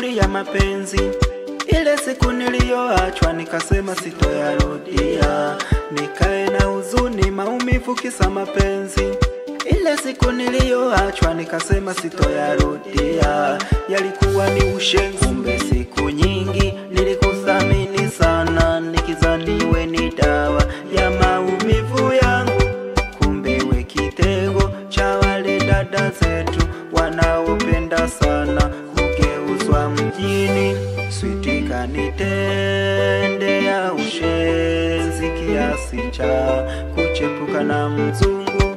ya mapenzi. Ile siku niliyoachwa nikasema sitoyarudia, nikae na huzuni maumivu kisa mapenzi. Ile siku niliyoachwa nikasema sitoyarudia, yalikuwa ni ushenzi. Kumbe siku nyingi nilikuthamini sana, nikizani we ni dawa ya maumivu yangu. Kumbe we kitego cha wale dada zetu wanaopenda sana kugeuzwa mjini. Switi kanitendea ushenzi kiasi cha kuchepuka na mzungu.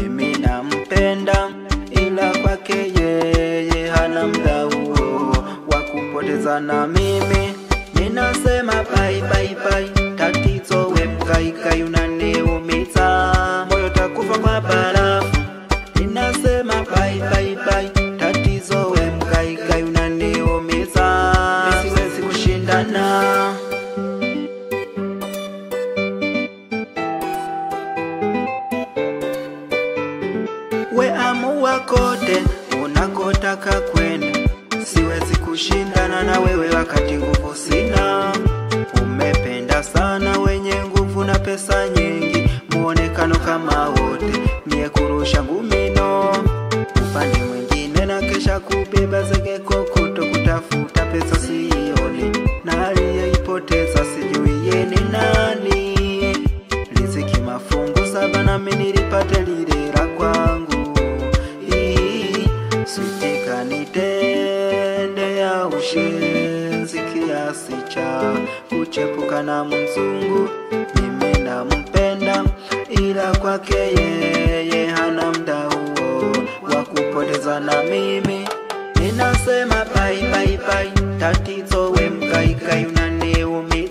Mimi nampenda ila kwake yeye hana muda huo wa kupoteza na mimi. Ninasema bye bye bye, tatizo we mkaikai unaniumiza, moyo takufa kwa barafu. Ninasema bye bye bye, tatizo we mkaikai unaniumiza, siwezi kushindana. We amua kote unakotaka kwenda, siwezi kushindana na wewe wakati nguvu sina. Umependa sana wenye nguvu na pesa nyingi, muonekano kama wote, mie kurusha ngumino upande mwingine na kesha kubeba zege kokoto kutafuta pesa sioni, na aliyeipoteza sijui ye ni nani. Riziki mafungu saba nami nilipate lile la kwangu. Switi kanitendea ushenzi kiasi cha kuchepuka na mzungu. Mimi nampenda ila kwake yeye hana muda huo wa kupoteza na mimi. Ninasema bye bye bye, tatizo we mkaikai unaniumiza.